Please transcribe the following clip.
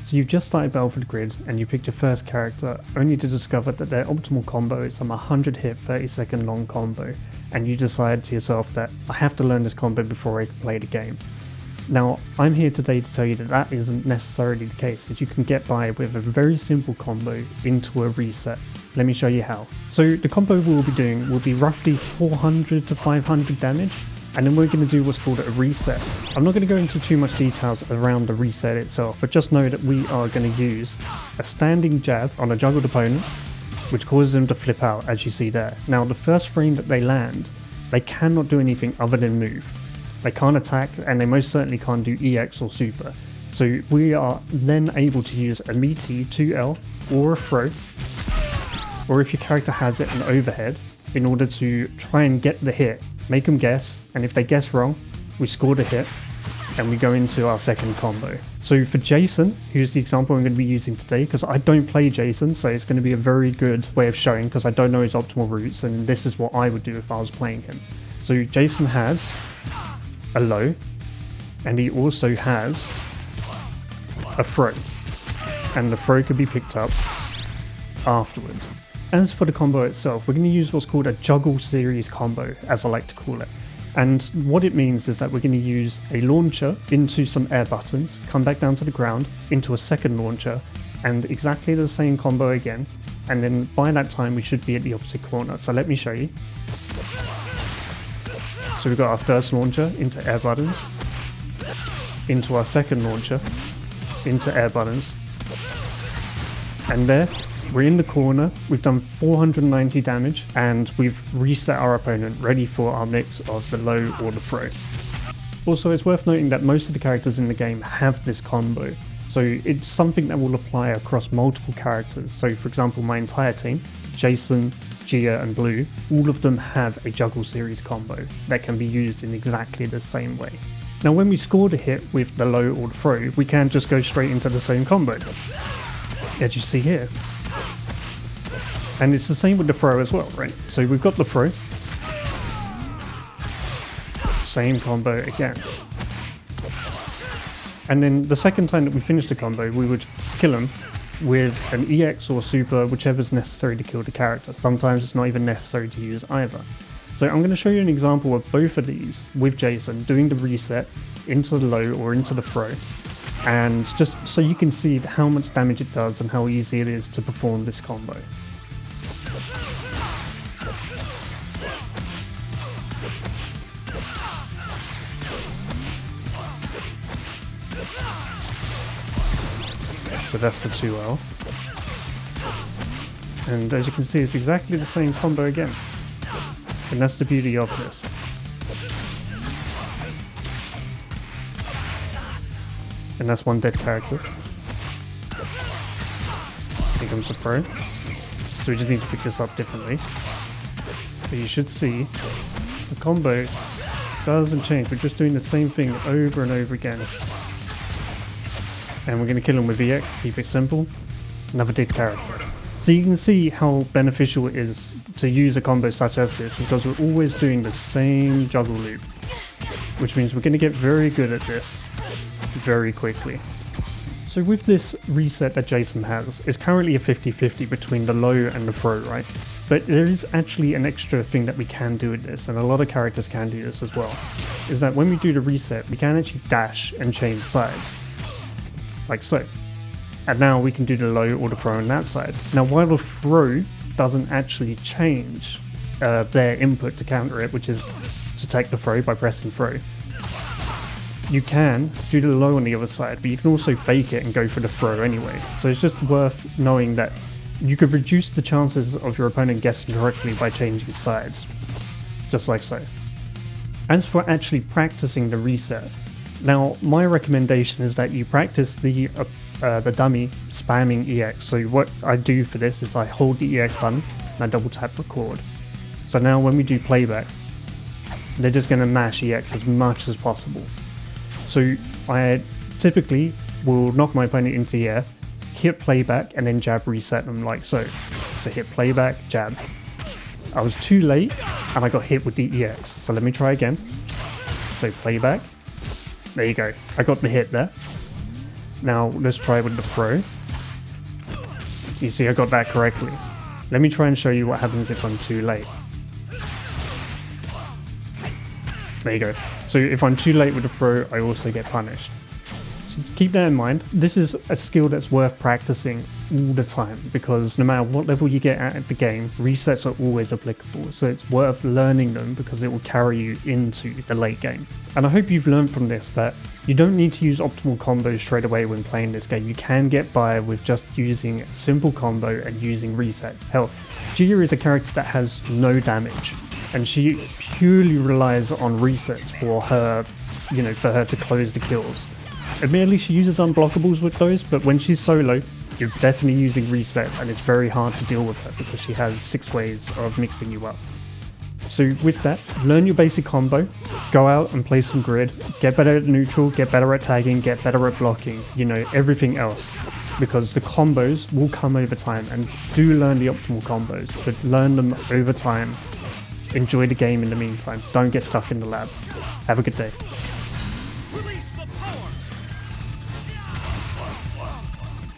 So you've just started Battlefield Grid and you picked your first character only to discover that their optimal combo is some 100 hit 30-second long combo, and you decide to yourself that I have to learn this combo before I can play the game. Now I'm here today to tell you that that isn't necessarily the case, as you can get by with a very simple combo into a reset. Let me show you how. So the combo we'll be doing will be roughly 400 to 500 damage, and then we're going to do what's called a reset. I'm not going to go into too much details around the reset itself, but just know that we are going to use a standing jab on a juggled opponent, which causes them to flip out, as you see there. Now the first frame that they land, they cannot do anything other than move. They can't attack, and they most certainly can't do EX or super. So we are then able to use a meaty 2L or a throw, or if your character has it, an overhead, in order to try and get the hit. Make them guess, and if they guess wrong, we score the hit, and we go into our second combo. So for Jason, who's the example I'm going to be using today, because I don't play Jason, so it's going to be a very good way of showing, because I don't know his optimal routes, and this is what I would do if I was playing him. So Jason has a low, and he also has a throw, and the throw could be picked up afterwards. As for the combo itself, we're going to use what's called a juggle series combo, as I like to call it. And what it means is that we're going to use a launcher into some air buttons, come back down to the ground, into a second launcher, and exactly the same combo again. And then by that time we should be at the opposite corner. So let me show you. So we've got our first launcher into air buttons, into our second launcher, into air buttons, and there, we're in the corner, we've done 490 damage, and we've reset our opponent, ready for our mix of the low or the throw. Also, it's worth noting that most of the characters in the game have this combo, so it's something that will apply across multiple characters. So for example, my entire team, Jason, Gia and Blue, all of them have a juggle series combo that can be used in exactly the same way. Now when we score the hit with the low or the throw, we can just go straight into the same combo, as you see here. And it's the same with the throw as well, right? So we've got the throw, same combo again. And then the second time that we finish the combo, we would kill him with an EX or super, whichever's necessary to kill the character. Sometimes it's not even necessary to use either. So I'm going to show you an example of both of these with Jason doing the reset into the low or into the throw, and just so you can see how much damage it does and how easy it is to perform this combo. So that's the 2L. And as you can see, it's exactly the same combo again. And that's the beauty of this. And that's one dead character. Here comes the throw. So we just need to pick this up differently. But you should see the combo doesn't change. We're just doing the same thing over and over again. And we're going to kill him with EX to keep it simple. Another dead character. So you can see how beneficial it is to use a combo such as this, because we're always doing the same juggle loop, which means we're going to get very good at this very quickly. So with this reset that Jason has, it's currently a 50-50 between the low and the throw, right? But there is actually an extra thing that we can do with this, and a lot of characters can do this as well, is that when we do the reset, we can actually dash and change sides. Like so. And now we can do the low or the throw on that side. Now while the throw doesn't actually change their input to counter it, which is to take the throw by pressing throw, you can do the low on the other side, but you can also fake it and go for the throw anyway. So it's just worth knowing that you could reduce the chances of your opponent guessing correctly by changing sides, just like so. As for actually practicing the reset, now my recommendation is that you practice the dummy spamming EX. So what I do for this is I hold the EX button and I double tap record. So now when we do playback, they're just going to mash EX as much as possible. So I typically will knock my opponent into the air, hit playback, and then jab reset them like so. So hit playback, jab. I was too late and I got hit with the EX. So let me try again. So playback. There you go. I got the hit there. Now let's try with the throw. You see I got that correctly. Let me try and show you what happens if I'm too late. There you go. So if I'm too late with the throw, I also get punished. So keep that in mind. This is a skill that's worth practicing all the time, because no matter what level you get at the game, resets are always applicable. So it's worth learning them because it will carry you into the late game. And I hope you've learned from this that you don't need to use optimal combos straight away when playing this game. You can get by with just using a simple combo and using resets. Hell, Gia is a character that has no damage, and she purely relies on resets for her, for her to close the kills. Admittedly, she uses unblockables with those, but when she's solo, you're definitely using reset, and it's very hard to deal with her because she has 6 ways of mixing you up. So with that, learn your basic combo, go out and play some grid, get better at neutral, get better at tagging, get better at blocking, everything else. Because the combos will come over time, and do learn the optimal combos, but learn them over time. Enjoy the game in the meantime. Don't get stuck in the lab. Have a good day. Release the power!